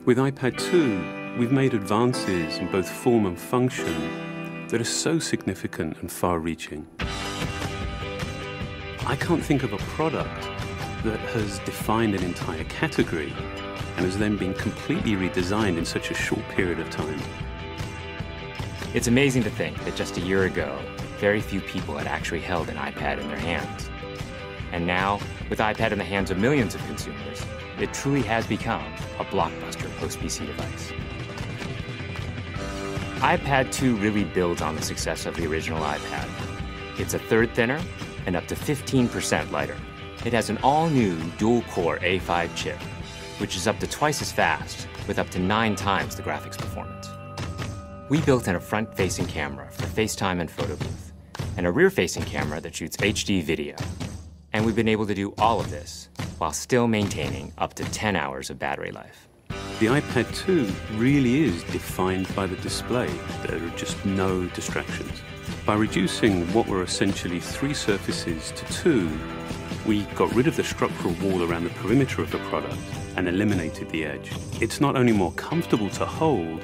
With iPad 2, we've made advances in both form and function that are so significant and far-reaching. I can't think of a product that has defined an entire category and has then been completely redesigned in such a short period of time. It's amazing to think that just a year ago, very few people had actually held an iPad in their hands. And now, with iPad in the hands of millions of consumers, it truly has become a blockbuster post-PC device. iPad 2 really builds on the success of the original iPad. It's a third thinner and up to 15% lighter. It has an all-new dual-core A5 chip, which is up to twice as fast, with up to 9 times the graphics performance. We built in a front-facing camera for FaceTime and photo booth, and a rear-facing camera that shoots HD video. And we've been able to do all of this while still maintaining up to 10 hours of battery life. The iPad 2 really is defined by the display. There are just no distractions. By reducing what were essentially 3 surfaces to 2, we got rid of the structural wall around the perimeter of the product and eliminated the edge. It's not only more comfortable to hold,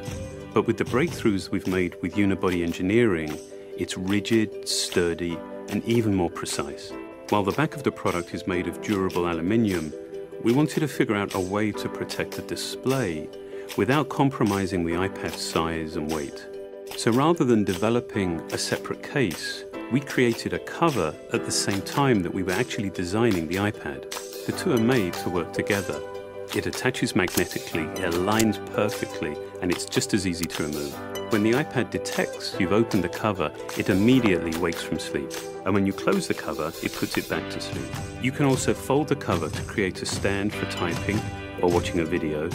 but with the breakthroughs we've made with unibody engineering, it's rigid, sturdy, and even more precise. While the back of the product is made of durable aluminium, we wanted to figure out a way to protect the display without compromising the iPad's size and weight. So rather than developing a separate case, we created a cover at the same time that we were actually designing the iPad. The two are made to work together. It attaches magnetically, it aligns perfectly, and it's just as easy to remove. When the iPad detects you've opened the cover, it immediately wakes from sleep. And when you close the cover, it puts it back to sleep. You can also fold the cover to create a stand for typing or watching a video.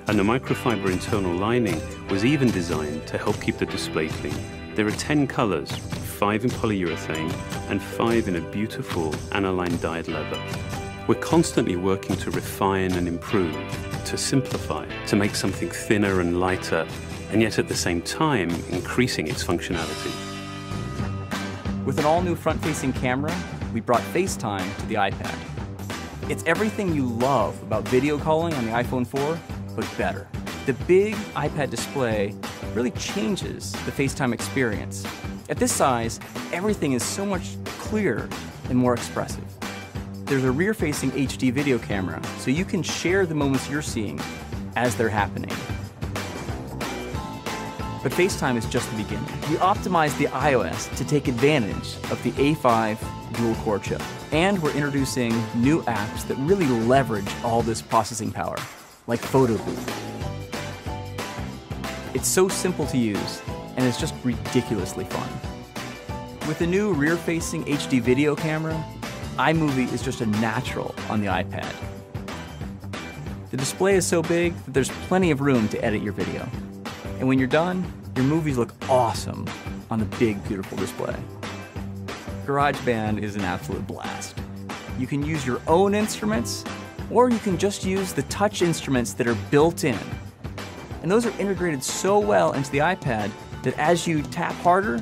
And the microfiber internal lining was even designed to help keep the display clean. There are 10 colors, 5 in polyurethane and 5 in a beautiful aniline dyed leather. We're constantly working to refine and improve, to simplify, to make something thinner and lighter, and yet at the same time, increasing its functionality. With an all-new front-facing camera, we brought FaceTime to the iPad. It's everything you love about video calling on the iPhone 4, but better. The big iPad display really changes the FaceTime experience. At this size, everything is so much clearer and more expressive. There's a rear-facing HD video camera, so you can share the moments you're seeing as they're happening. But FaceTime is just the beginning. We optimized the iOS to take advantage of the A5 dual-core chip. And we're introducing new apps that really leverage all this processing power, like Photo Booth. It's so simple to use, and it's just ridiculously fun. With the new rear-facing HD video camera, iMovie is just a natural on the iPad. The display is so big that there's plenty of room to edit your video. And when you're done, your movies look awesome on the big, beautiful display. GarageBand is an absolute blast. You can use your own instruments, or you can just use the touch instruments that are built in. And those are integrated so well into the iPad that as you tap harder,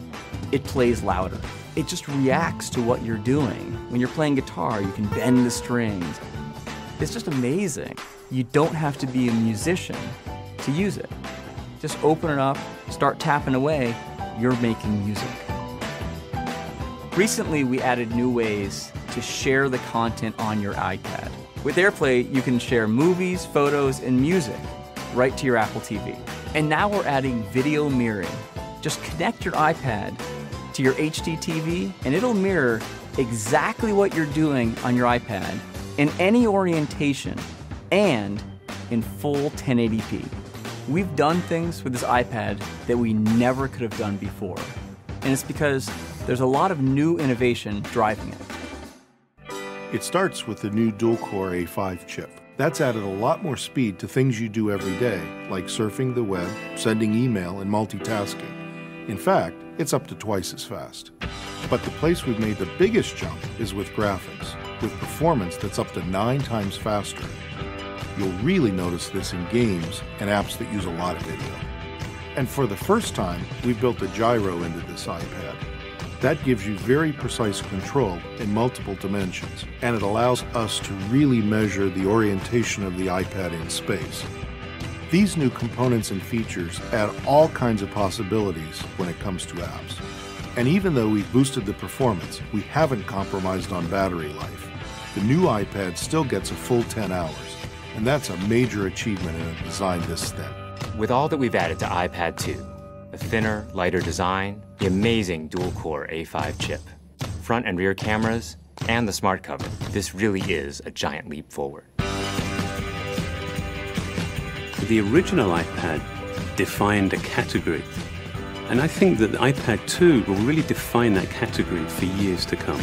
it plays louder. It just reacts to what you're doing. When you're playing guitar, you can bend the strings. It's just amazing. You don't have to be a musician to use it. Just open it up, start tapping away, you're making music. Recently, we added new ways to share the content on your iPad. With AirPlay, you can share movies, photos, and music right to your Apple TV. And now we're adding video mirroring. Just connect your iPad to your HD TV, and it'll mirror exactly what you're doing on your iPad in any orientation and in full 1080p. We've done things with this iPad that we never could have done before. And it's because there's a lot of new innovation driving it. It starts with the new dual-core A5 chip. That's added a lot more speed to things you do every day, like surfing the web, sending email, and multitasking. In fact, it's up to twice as fast. But the place we've made the biggest jump is with graphics, with performance that's up to 9 times faster. You'll really notice this in games and apps that use a lot of video. And for the first time, we've built a gyro into this iPad. That gives you very precise control in multiple dimensions, and it allows us to really measure the orientation of the iPad in space. These new components and features add all kinds of possibilities when it comes to apps. And even though we've boosted the performance, we haven't compromised on battery life. The new iPad still gets a full 10 hours, and that's a major achievement in a design this thin. With all that we've added to iPad 2, a thinner, lighter design, the amazing dual-core A5 chip, front and rear cameras, and the smart cover, this really is a giant leap forward. The original iPad defined a category, and I think that the iPad 2 will really define that category for years to come.